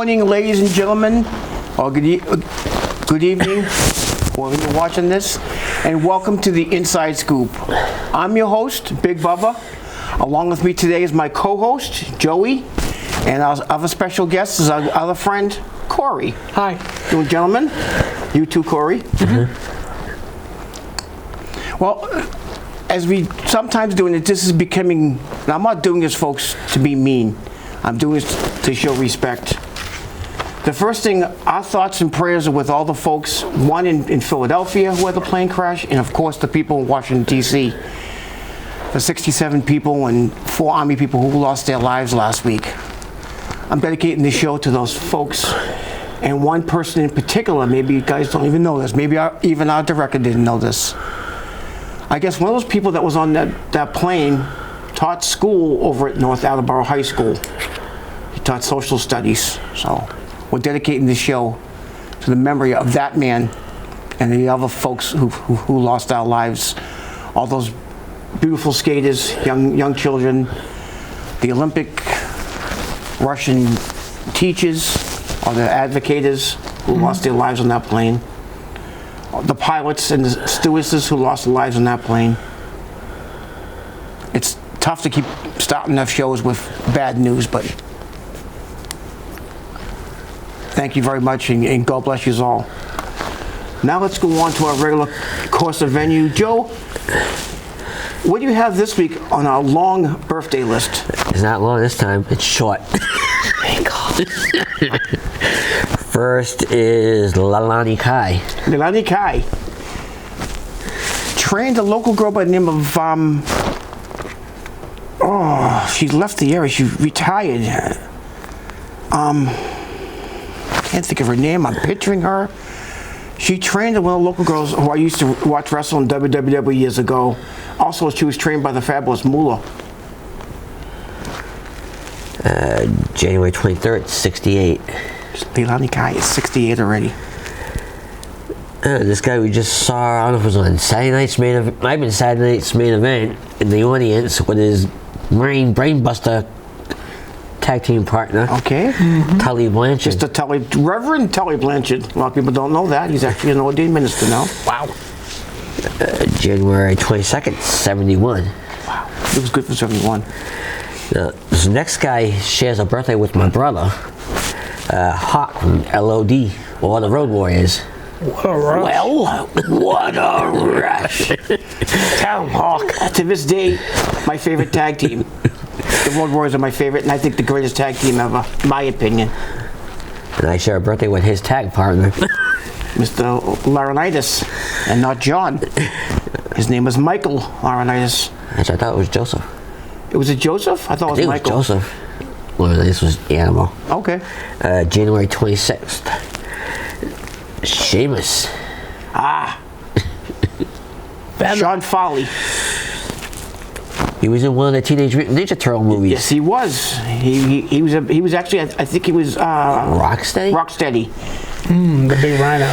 morning, ladies and gentlemen, or good evening, wherever you're watching this, and welcome to the Inside Scoop. I'm your host, Big Bubba. Along with me today is my co-host, Joey, and our other special guest is our other friend, Corey. Hi. You gentlemen, you too, Corey. Mm-hmm. Well, as we sometimes do, and this is becoming, and I'm not doing this, folks, to be mean. I'm doing this to show respect. The first thing, our thoughts and prayers are with all the folks, one in Philadelphia who had the plane crash, and of course the people in Washington, D.C. The 67 people and 4 Army people who lost their lives last week. I'm dedicating this show to those folks, and one person in particular, maybe you guys don't even know this, maybe even our director didn't know this. I guess one of those people that was on that plane taught school over at North Attleboro High School. He taught social studies. So we're dedicating this show to the memory of that man and the other folks who lost our lives. All those beautiful skaters, young children, the Olympic Russian teachers or the advocators who lost their lives on that plane. The pilots and the stewardesses who lost their lives on that plane. It's tough to keep starting enough shows with bad news, but thank you very much, and God bless you all. Now let's go on to our regular course of venue. Joe, what do you have this week on our long birthday list? It's not long this time, it's short. Thank God. First is Leilani Kai. Leilani Kai trained a local girl by the name of, she left the area, she retired. Can't think of her name, I'm picturing her. She trained one of the local girls who I used to watch wrestle in WWW years ago. Also, she was trained by the fabulous Moolah. January 23rd, 68. Leilani Kai is 68 already. This guy we just saw, I don't know if it was on Saturday night's main event, might have been Saturday night's main event, in the audience with his Brainbuster tag team partner. Okay. Tully Blanchard. Reverend Tully Blanchard. A lot of people don't know that. He's actually an ordained minister now. Wow. January 22nd, 71. Wow. It was good for 71. This next guy shares a birthday with my brother, Hawk from LOD, or the Road Warriors. What a rush. Well, what a rush. Tell him, Hawk. To this day, my favorite tag team. The Road Warriors are my favorite, and I think the greatest tag team ever, in my opinion. And I share a birthday with his tag partner, Mr. Laurinaitis, and not John. His name was Michael Laurinaitis. Actually, I thought it was Joseph. It was Joseph? I thought it was Michael. It was Joseph. Well, this was Animal. Okay. January 26th. Sheamus. Sean Foley. He was in one of the Teenage Mutant Ninja Turtle movies. Yes, he was. He was actually, I think he was Rocksteady? Rocksteady. The big rhino.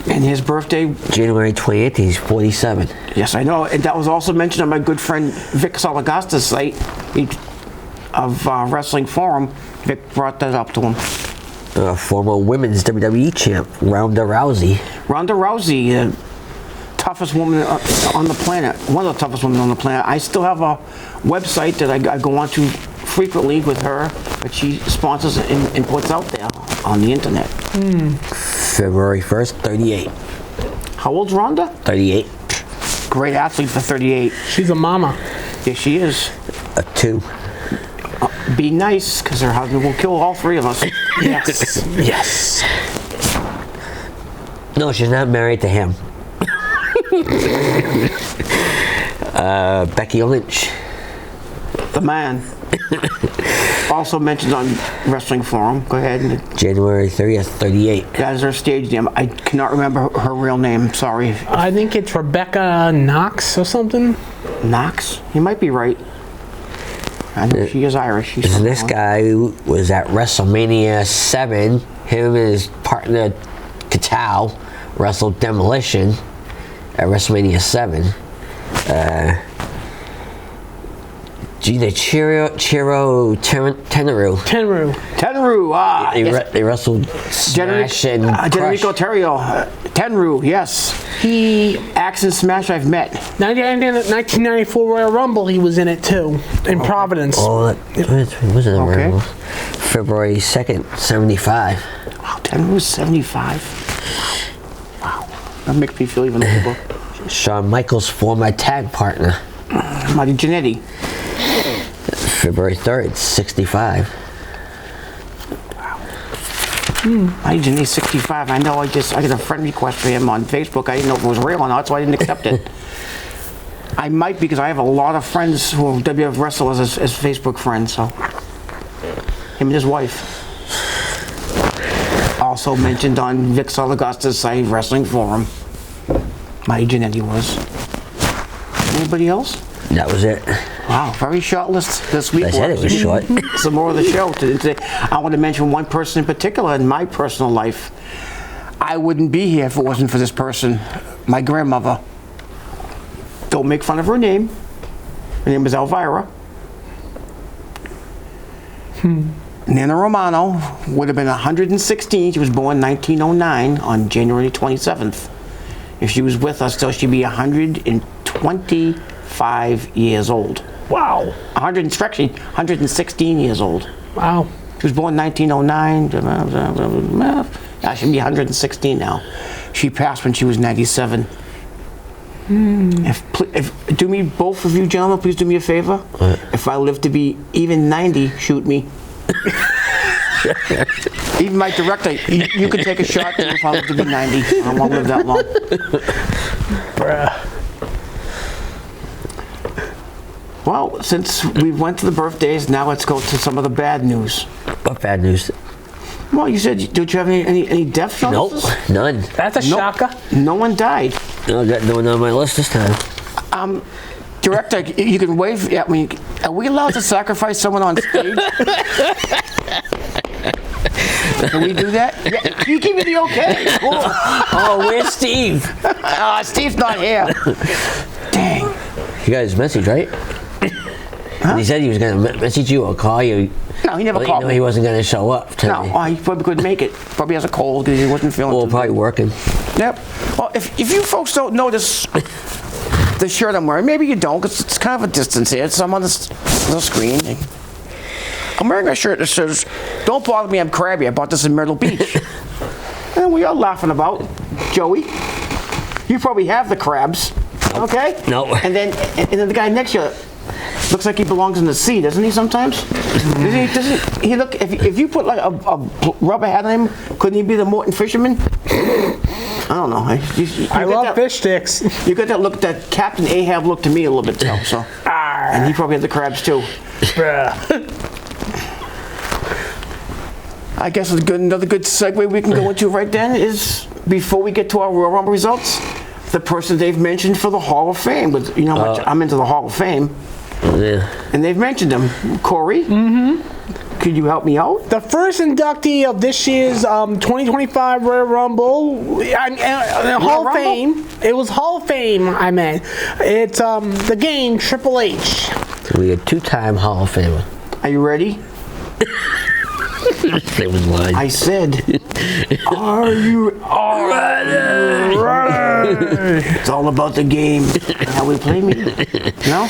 And his birthday? January 28th, he's 47. Yes, I know. And that was also mentioned on my good friend Vic Salagasta's site of Wrestling Forum. Vic brought that up to him. Former women's WWE champ, Ronda Rousey. Ronda Rousey, toughest woman on the planet. One of the toughest women on the planet. I still have a website that I go on to frequently with her that she sponsors and puts out there on the internet. February 1st, 38. How old's Ronda? 38. Great athlete for 38. She's a mama. Yes, she is. A 2. Be nice, because her husband will kill all 3 of us. Yes. Yes. No, she's not married to him. Becky Lynch. The man. Also mentioned on Wrestling Forum. Go ahead. January 30th, 38. That is her stage name. I cannot remember her real name. Sorry. I think it's Rebecca Knox or something. Knox? You might be right. I know she is Irish. And this guy was at WrestleMania 7. Him and his partner, Katao, wrestled Demolition at WrestleMania 7. Chiro Tenaru. Tenru, They wrestled Smash and Crush. Generico Terrio. Tenru, yes. He acts in Smash I've met. 1994 Royal Rumble, he was in it too, in Providence. Oh, was it a Okay. Rumble? February 2nd, 75. Wow, Tenru's 75. Wow. That makes me feel even older. Shawn Michaels' former tag partner. Marty Jannetty. February 3rd, 65. Marty Jannetty, 65. I know I got a friend request for him on Facebook. I didn't know if it was real or not, so I didn't accept it. I might because I have a lot of friends who are WWF wrestlers as Facebook friends, so. Him and his wife. Also mentioned on Vic Salagosta's site, Wrestling Forum. Marty Jannetty was. Anybody else? That was it. Wow, very short list this week. I said it was short. Some more of the show. Today, I want to mention one person in particular in my personal life. I wouldn't be here if it wasn't for this person. My grandmother. Don't make fun of her name. Her name was Elvira. Nana Romano would have been 116. She was born 1909 on January 27th. If she was with us still, she'd be 125 years old. Wow. Actually 116 years old. Wow. She was born 1909. She'd be 116 now. She passed when she was 97. If do me, both of you gentlemen, please do me a favor. What? If I live to be even 90, shoot me. Even my director, you could take a shot if I live to be 90. I won't live that long. Bruh. Well, since we went to the birthdays, now let's go to some of the bad news. What bad news? Well, you said, don't you have any death Nope, notices? none. That's a shocker. No one died. No, got no one on my list this time. Director, you can wave at me. Are we allowed to sacrifice someone on stage? Can we do that? Yeah, you give me the okay. Cool. Oh, where's Steve? Steve's not here. Dang. You got his message, right? Huh? He said he was going to message you or call you. No, he never Let you called know me. he wasn't going to show up today. No, he probably couldn't make it. Probably has a cold because he wasn't feeling Well, too probably working. good. Yep. Well, if you folks don't notice the shirt I'm wearing, maybe you don't because it's kind of a distance here. It's I'm on the screen. I'm wearing a shirt that says, "Don't bother me, I'm crabby. I bought this in Myrtle Beach." And we are laughing about, Joey. You probably have the crabs, okay? No. And then the guy next to you looks like he belongs in the sea, doesn't he? Sometimes. Doesn't he look? If you put like a rubber hat on him, couldn't he be the Morton fisherman? I don't know. I love fish sticks. You got that look, that Captain Ahab look to me a little bit too. So, and he probably had the crabs too. Bruh. I guess another good segue we can go into right then is, before we get to our Royal Rumble results, the person they've mentioned for the Hall of Fame. With, you know how much I'm into the Hall of Fame. Yeah. And they've mentioned him. Corey? Mm-hmm. Could you help me out? The first inductee of this year's 2025 Royal Rumble, Hall of Fame. It was Hall of Fame, I meant. It's the game Triple H. We had two-time Hall of Famer. Are you ready? It was lying. I said, are you ready? It's all about the game. How we play me. No?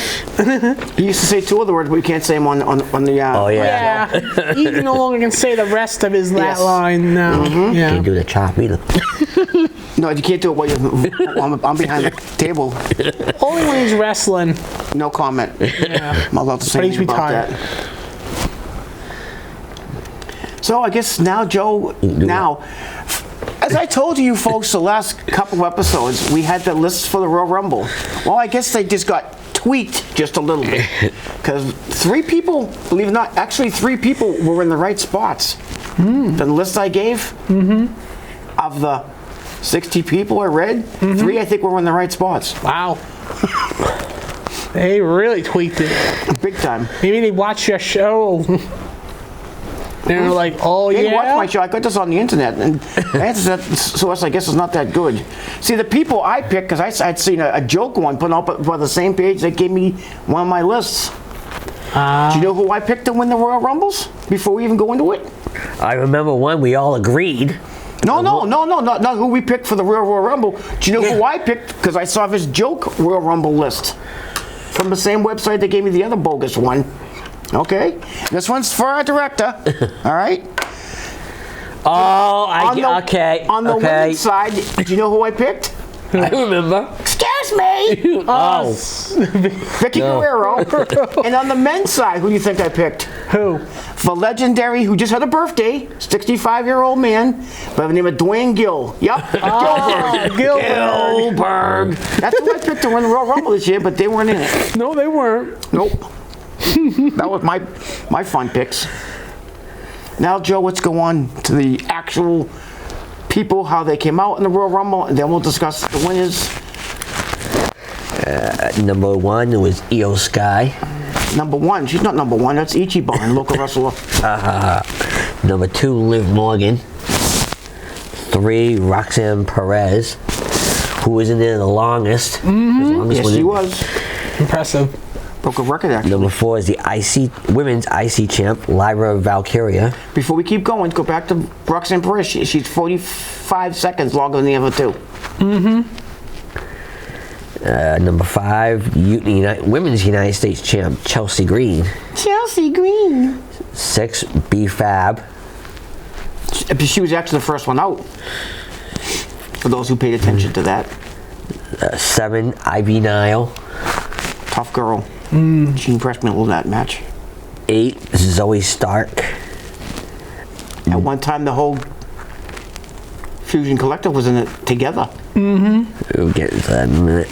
You used to say two other words, but we can't say them on the... Oh, yeah. Yeah. He no longer can say the rest of his Yes. line now. Yeah. Can't do the chop either. No, you can't do it while I'm behind the table. Only when he's wrestling. No comment. Yeah. I'm allowed to say But he's anything about retired. that. So I guess now, Joe, as I told you folks the last couple of episodes, we had the lists for the Royal Rumble. Well, I guess they just got tweaked just a little bit. Because 3 people, believe it or not, actually 3 people were in the right spots. The list I gave, of the 60 people I read, 3 I think were in the right spots. Wow. They really tweaked it. Big time. Maybe they watched your show. They were like, oh, They didn't watch yeah? my show. I got this on the internet, and the answer to that source, I guess, is not that good. See, the people I picked, because I'd seen a joke one put up by the same page that gave me one of my lists. Do you know who I picked to win the Royal Rumbles before we even go into it? I remember one we all agreed. No, not who we picked for the Royal Rumble. Do you know who I picked? Because I saw this joke Royal Rumble list from the same website that gave me the other bogus one. Okay? This one's for our director. All right? Oh, okay. On the women's side, do you know who I picked? I remember. Excuse me! Oh. Vicky Guerrero. And on the men's side, who do you think I picked? Who? The legendary, who just had a birthday, 65-year-old man by the name of Dwayne Gill. Yep. Gilbert. That's who I picked to win the Royal Rumble this year, but they weren't in it. No, they weren't. Nope. That was my fun picks. Now, Joe, let's go on to the actual people, how they came out in the Royal Rumble, and then we'll discuss the winners. Number 1 was Io Sky. Number 1, she's not number 1, that's Ichiban, local wrestler. Number 2, Liv Morgan. 3, Roxanne Perez, who was in there the longest. Yes, she was. Impressive. Broke a record, actually. Number 4 is the women's IC champ, Lyra Valkyria. Before we keep going, go back to Roxanne Perez. She's 45 seconds longer than the other two. Number 5, women's United States champ, Chelsea Green. Chelsea Green. 6, B-Fab. She was actually the first one out. For those who paid attention to that. 7, Ivy Nile. Tough girl. She impressed me a little in that match. 8, Zoe Stark. At one time, the whole Fusion Collective was in it together. We'll get into that in a minute.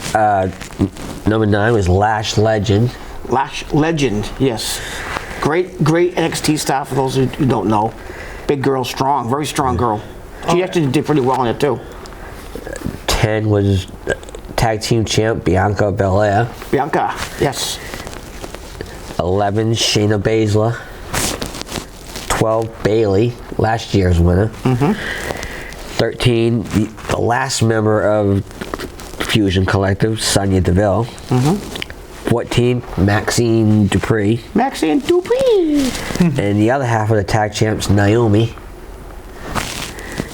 Number 9 was Lash Legend. Lash Legend, yes. Great NXT star for those who don't know. Big girl, strong, very strong girl. She actually did pretty well in it too. 10 was tag team champ Bianca Belair. Bianca, yes. 11, Shayna Baszler. 12, Bailey, last year's winner. 13, the last member of Fusion Collective, Sonya Deville. 14, Maxine Dupree. Maxine Dupree. And the other half of the tag champs, Naomi.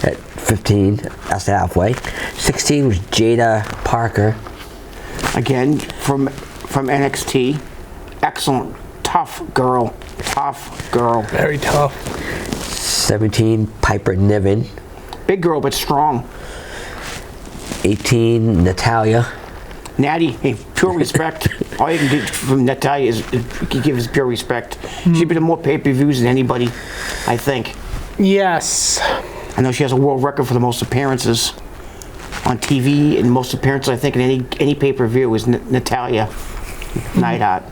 At 15, that's halfway. 16 was Jada Parker. Again, from NXT. Excellent. Tough girl. Very tough. 17, Piper Niven. Big girl, but strong. 18, Natalia. Natty, hey, pure respect. All you can get from Natalia is you can give us pure respect. She's been in more pay-per-views than anybody, I think. Yes. I know she has a world record for the most appearances on TV, and most appearances, I think, in any pay-per-view is Natalia Neidhart.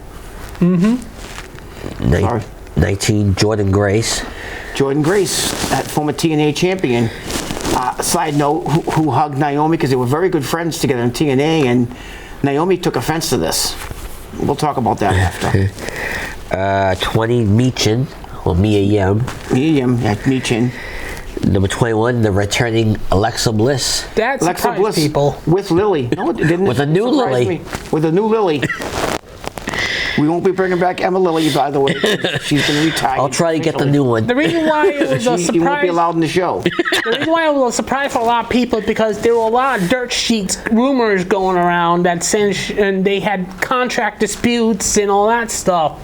19, Jordan Grace. Jordan Grace, that former TNA champion. Side note, who hugged Naomi because they were very good friends together in TNA, and Naomi took offense to this. We'll talk about that after. 20, Michin, or Mia Yim. Michin. Number 21, the returning Alexa Bliss. That Alexa surprised Bliss people. with Lily. No, it didn't. With a new surprise Lily. me. With a new Lily. We won't be bringing back Emma Lily, by the way. She's been retired. I'll try to get the new one. The reason why it was a She won't be surprise. allowed in the show. The reason why it was a surprise for a lot of people is because there were a lot of dirt sheets rumors going around that and they had contract disputes and all that stuff.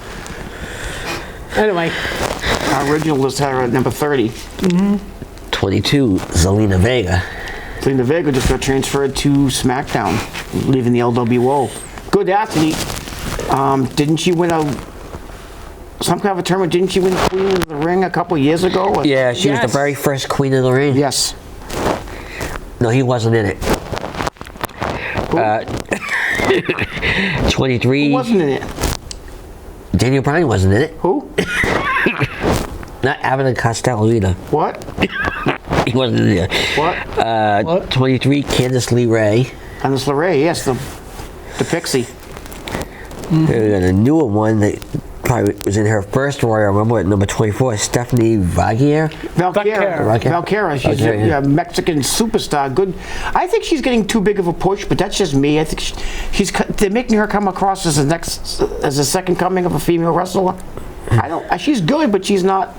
Anyway. Our original list had her at number 30. 22, Zelina Vega. Zelina Vega just got transferred to SmackDown, leaving the LWO. Good athlete. Didn't she win some kind of a tournament? Didn't she win Queen of the Ring a couple years ago? Yeah, she was the very first Queen of the Ring. Yes. No, he wasn't in it. 23. Who wasn't in it? Daniel Bryan wasn't in it. Who? Not Abbott Costello either. What? He wasn't in there. What? 23, Candice LeRae. Candice LeRae, yes, the Pixie. We got a newer one that probably was in her first Royal Rumble at number 24, Stephanie Valkyria. Valkyria. She's a Mexican superstar. Good. I think she's getting too big of a push, but that's just me. I think they're making her come across as the second coming of a female wrestler. She's good, but she's not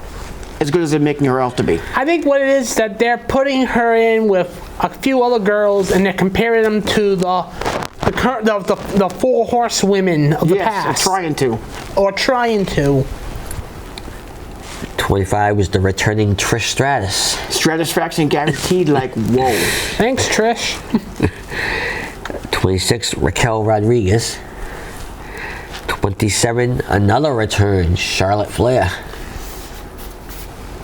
as good as they're making her out to be. I think what it is that they're putting her in with a few other girls, and they're comparing them to the four horsewomen of the past. Or trying to. 25 was the returning Trish Stratus. Stratisfaction guaranteed, like, whoa. Thanks, Trish. 26, Raquel Rodriguez. 27, another return, Charlotte Flair.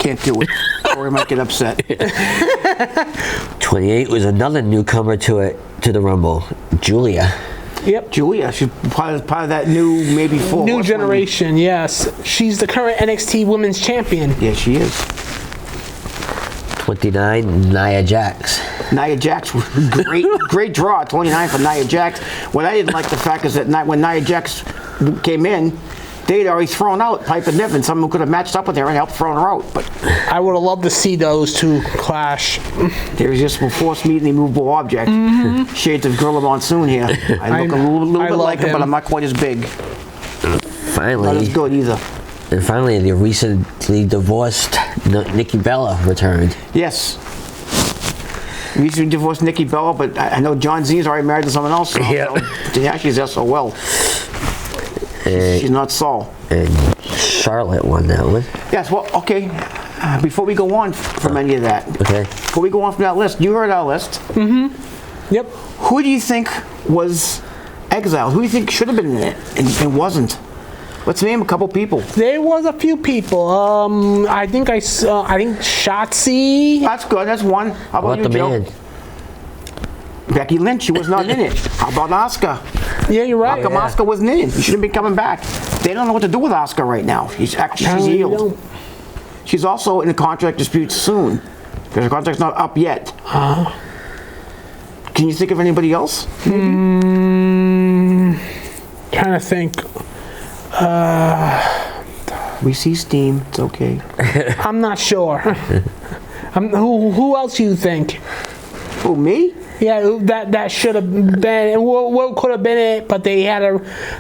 Can't do it, or I might get upset. 28 was another newcomer to the Rumble, Julia. Yep. Julia, she's part of that new generation. Yes, she's the current NXT Women's Champion. Yeah, she is. 29, Nia Jax. Nia Jax, great draw. 29 for Nia Jax. What I didn't like the fact is that when Nia Jax came in, they had already thrown out Piper Niven. Someone could have matched up with her and helped throw her out. But I would have loved to see those two clash. The irresistible force meeting the immovable object. Mm-hmm. Shades of Gorilla Monsoon here. I look a little bit like him, but I'm not quite as big. Finally. Not as good either. And finally, the recently divorced Nikki Bella returned. Yes. Recently divorced Nikki Bella, but I know John Z is already married to someone else. So yeah, she's SOL. She's not Saul. And Charlotte won that one. Yes, well, okay. Before we go on from any of that. Okay. Before we go on from that list, you heard our list. Mm-hmm. Yep. Who do you think was exiled? Who do you think should have been in it and wasn't? Let's name a couple people. There was a few people. I think Shotzi. That's good. That's one. How about you, Joe? Man? Becky Lynch. She was not in it. How about Asuka? Yeah, you're right. How come Asuka wasn't in it? She shouldn't be coming back. They don't know what to do with Asuka right now. She's healed. She's also in a contract dispute soon. Because her contract's not up yet. Can you think of anybody else? Trying to think. We see steam. It's okay. I'm not sure. Who else do you think? Who, me? Yeah, that should have been. What could have been it? But they had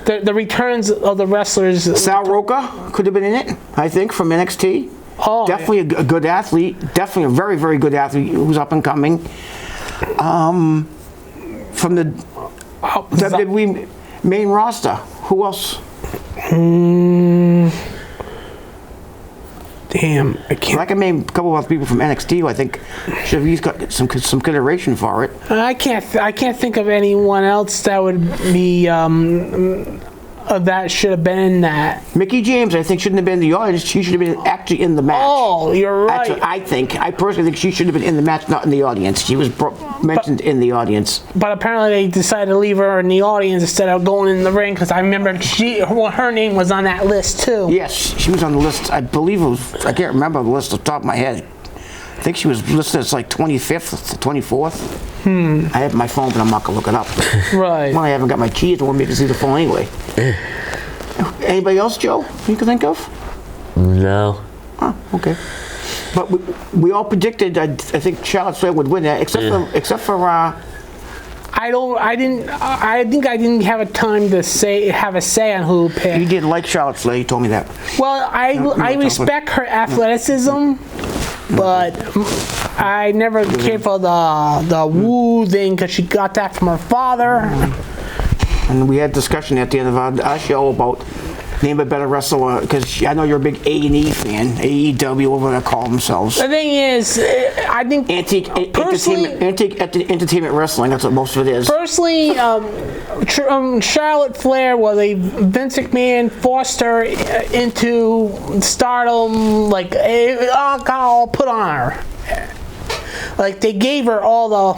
the returns of the wrestlers. Sal Roca could have been in it. I think from NXT. Oh, definitely a good athlete. Definitely a very, very good athlete who's up and coming. From the WWE main roster, who else? Damn, I can't. I can name a couple of other people from NXT who I think should have got some consideration for it. I can't think of anyone else that would be that should have been in that. Mickie James, I think, shouldn't have been in the audience. She should have been actually in the match. Oh, you're right. That's what I think. I personally think she should have been in the match, not in the audience. She was mentioned in the audience. But apparently they decided to leave her in the audience instead of going in the ring, because I remember her name was on that list too. Yes, she was on the list. I believe it was, I can't remember the list off the top of my head. I think she was listed as like 25th to 24th. I have my phone, but I'm not going to look it up. Right. Well, I haven't got my keys. I won't be able to see the phone anyway. Anybody else, Joe, you can think of? No. Oh, okay. But we all predicted, I think Charlotte Flair would win that, except for I think I didn't have a time to have a say on who picked. you did like Charlotte Flair. You told me that. Well, I respect her athleticism, but I never cared for the woo thing, because she got that from her father. And we had discussion at the end of our show about name a better wrestler, because I know you're a big A&E fan, AEW, whatever they call themselves. The thing is, I think Antique entertainment wrestling. That's what most of it is. Personally, Charlotte Flair was a Vince McMahon forced her into stardom, like all put on her. Like they gave her all the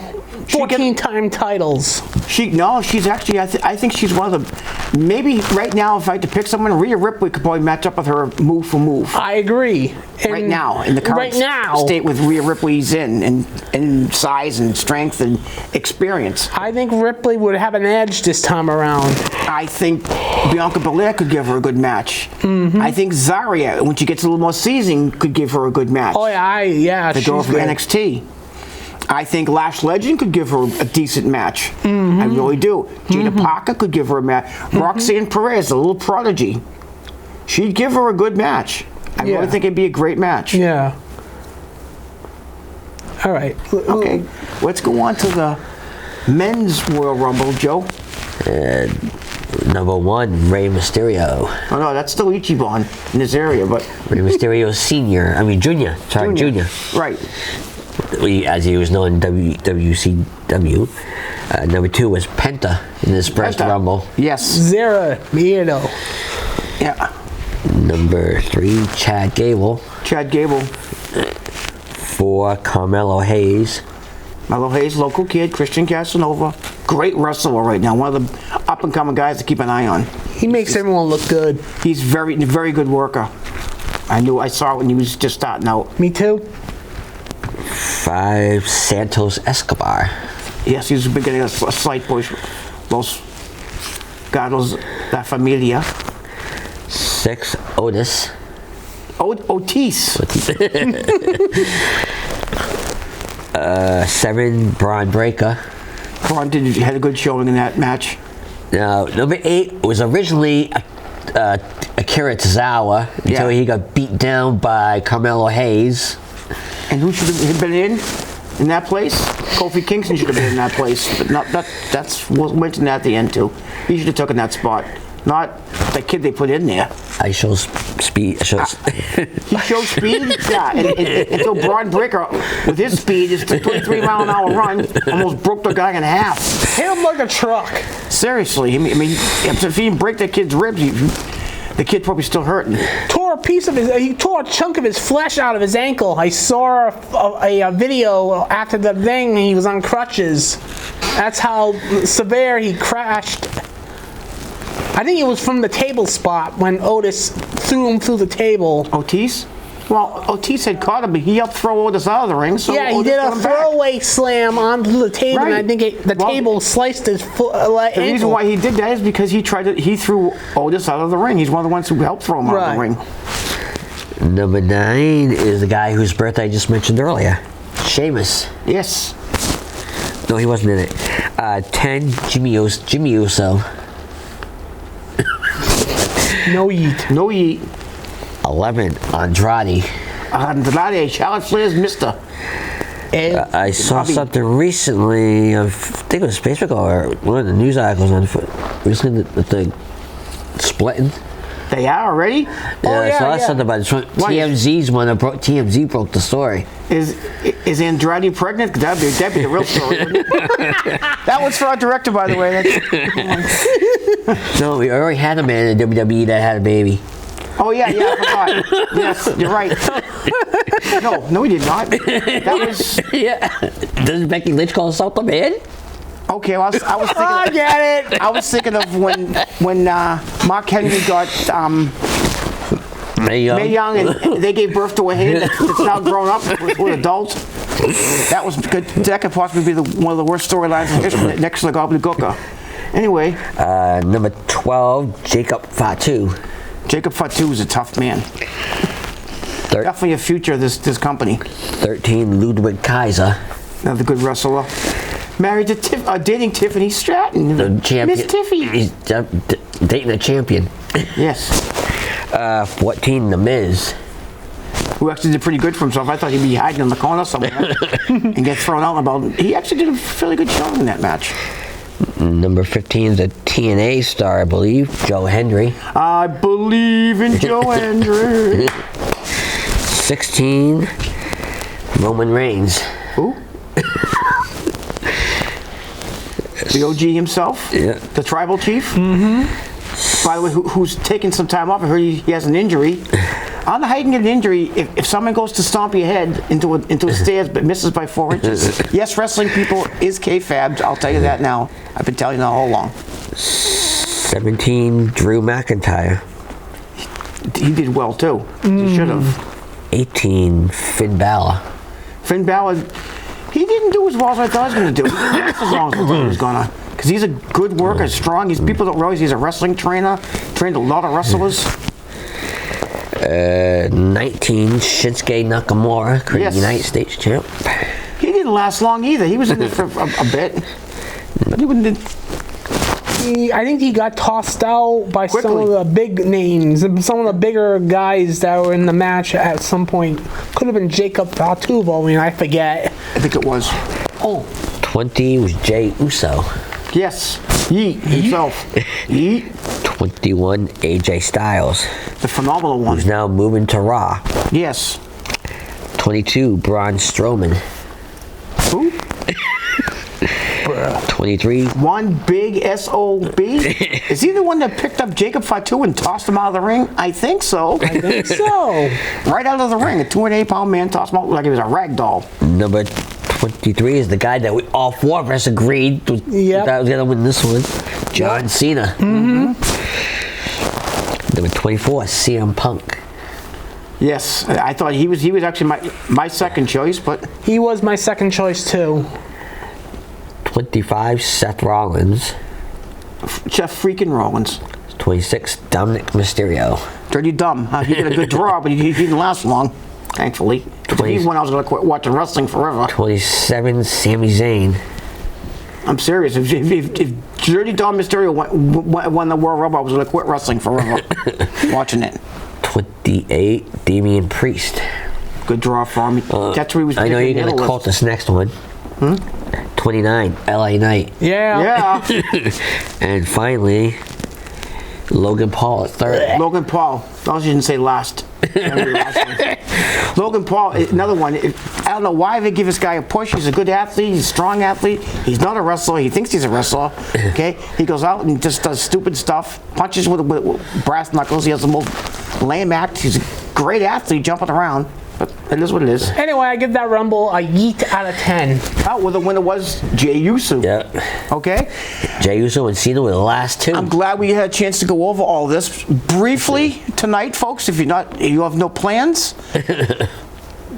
14-time titles. She's actually. I think she's one of the. Maybe right now, if I had to pick someone, Rhea Ripley could probably match up with her move for move. I agree. Right now, in the current state with Rhea Ripley's in size and strength and experience. I think Ripley would have an edge this time around. I think Bianca Belair could give her a good match. I think Zarya, when she gets a little more seasoned, could give her a good match. Oh yeah, The girl from NXT. I think Lash Legend could give her a decent match. I really do. Jada Parker could give her a match. Roxanne Perez, the little prodigy, she'd give her a good match. I really think it'd be a great match. Yeah. All right. Okay, let's go on to the men's Royal Rumble, Joe. Number 1, Rey Mysterio. Oh no, that's still Ichiban in this area, but Rey Mysterio Jr. Sorry, Junior. Right. As he was known in WCW. Number 2 was Penta in his first Rumble. Yes. Zero Miedo. Yeah. Number 3, Chad Gable. Chad Gable. 4, Carmelo Hayes. Melo Hayes, local kid, Christian Casanova. Great wrestler right now. One of the up-and-coming guys to keep an eye on. He makes everyone look good. He's very good worker. I saw it when he was just starting out. Me too. 5, Santos Escobar. Yes, he's been getting a slight push. Los Gatos La Familia. 6, Otis. Otis. 7, Braun Breaker. Braun had a good showing in that match. Now, number 8 was originally Akira Tozawa until he got beat down by Carmelo Hayes. And who should have been in that place? Kofi Kingston should have been in that place. But that's we'll mention that at the end too. He should have taken that spot. Not the kid they put in there. I show speed. He showed speed? Yeah. Until Braun Breaker, with his speed, his 23-mile-an-hour run, almost broke the guy in half. Hit him like a truck. Seriously. I mean, if he didn't break that kid's ribs, the kid probably still hurting. He tore a chunk of his flesh out of his ankle. I saw a video after the thing, he was on crutches. That's how severe he crashed. I think it was from the table spot when Otis threw him through the table. Otis? Well, Otis had caught him, but he helped throw Otis out of the ring. So yeah, he Otis did a throwaway slam onto the table, right. and I think the table sliced his The reason why he did that is because he threw Otis out of the ring. He's one of the ones who helped throw him out of the ring. Number 9 is the guy whose birthday I just mentioned earlier, Sheamus. Yes. No, he wasn't in it. 10, Jimmy Uso. No yeet. No yeet. 11, Andrade. Charlotte Flair's mister. I saw something recently, I think it was Facebook or one of the news articles on recently that they're splitting. They are already? I saw something about it. TMZ broke the story. Is Andrade pregnant? That'd be the real story. Wouldn't it? That was for our director, by the way. No, we already had a man in WWE that had a baby. Oh yeah, I forgot. Yes, you're right. No, we did not. That was. Yeah. Doesn't Becky Lynch call herself the man? Okay, well, I was thinking. I get it. I was thinking of when Mark Henry got Mae Young, and they gave birth to a hand that's now grown up with adults. That was good. That could possibly be one of the worst storylines in history, next to the Gobbledygooker. Anyway. Number 12, Jacob Fatu. Jacob Fatu is a tough man. Definitely a future of this company. 13, Ludwig Kaiser. Another good wrestler. Married to dating Tiffany Stratton. The champion. Miss Tiffy. He's dating a champion. Yes. 14, The Miz. Who actually did pretty good for himself. I thought he'd be hiding in the corner somewhere and get thrown out. He actually did a fairly good show in that match. Number 15 is a TNA star, I believe, Joe Hendry. I believe in Joe Hendry. 16, Roman Reigns. Who? The OG himself? Yeah. The tribal chief? Mm-hmm. By the way, who's taking some time off. I heard he has an injury. On how you can get an injury if someone goes to stomp your head into a stairs but misses by 4 inches. Yes, wrestling people is kayfabe. I'll tell you that now. I've been telling you that all along. 17, Drew McIntyre. He did well too. He should have. 18, Finn Balor. Finn Balor, he didn't do as well as I thought he was going to do. He didn't last as long as I thought he was going to. Because he's a good worker, strong. People don't realize he's a wrestling trainer. Trained a lot of wrestlers. 19, Shinsuke Nakamura, current Yes. United States champ. He didn't last long either. He was in it for a bit. But he wouldn't. I think he got tossed out by some Quickly. of the big names, some of the bigger guys that were in the match at some point. Could have been Jacob Fatu, I mean, I forget. I think it was. Oh, 20 was Jay Uso. Yes. Yeet himself. Yeet. 21, AJ Styles, The phenomenal one. who's now moving to Raw. Yes. 22, Braun Strowman. Who? 23, One big SOB? Is he the one that picked up Jacob Fatu and tossed him out of the ring? I think so. I think so. Right out of the ring. A 208-pound man tossed him out like he was a rag doll. number 23 is the guy that all four of us agreed that was going to win this one. John Cena. Number 24, CM Punk. Yes, I thought he was actually my second choice, but He was my second choice, too. 25, Seth Rollins. Jeff freaking Rollins. 26, Dominic Mysterio. Dirty dumb. He did a good draw, but he didn't last long, thankfully. He's when I was going to quit watching wrestling forever. 27, Sami Zayn. I'm serious. If Dirty Dom Mysterio won the World Rumble, I was going to quit wrestling forever watching it. 28, Damian Priest. Good draw for me. That's where he was. I know you're picking going to the call this next one. 29, LA Knight. Yeah. Yeah. And finally, Logan Paul at third. Logan Paul. I didn't say last. Logan Paul, another one. I don't know why they give this guy a push. He's a good athlete. He's a strong athlete. He's not a wrestler. He thinks he's a wrestler. Okay, he goes out and just does stupid stuff. Punches with brass knuckles. He has the most lame act. He's a great athlete, jumping around. But it is what it is. Anyway, I give that Rumble a yeet out of 10. Oh, well, the winner was Jey Uso. Yeah. Okay. Jey Uso and Cena were the last two. I'm glad we had a chance to go over all this briefly tonight, folks. If you have no plans,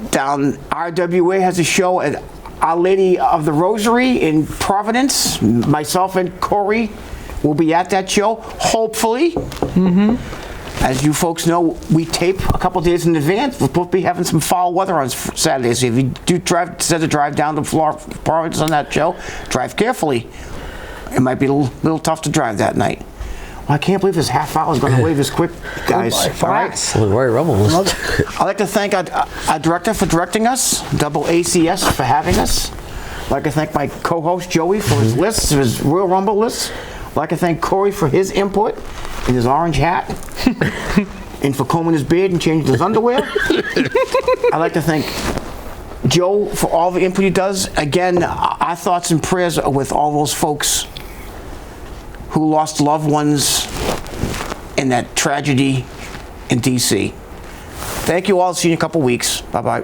down RWA has a show at Our Lady of the Rosary in Providence. Myself and Corey will be at that show, hopefully. As you folks know, we tape a couple days in advance. We'll both be having some foul weather on Saturday, so if you do decide to drive down to Providence on that show, drive carefully. It might be a little tough to drive that night. Well, I can't believe this half hour is going to wave this quick, guys. All right. Well, Royal Rumble was I'd like to thank our director for directing us, Double ACS for having us. I'd like to thank my co-host Joey for his lists, his Royal Rumble lists. I'd like to thank Corey for his input in his orange hat and for combing his beard and changing his underwear. I'd like to thank Joe for all the input he does. Again, our thoughts and prayers are with all those folks who lost loved ones in that tragedy in D.C. Thank you all. See you in a couple weeks. Bye-bye.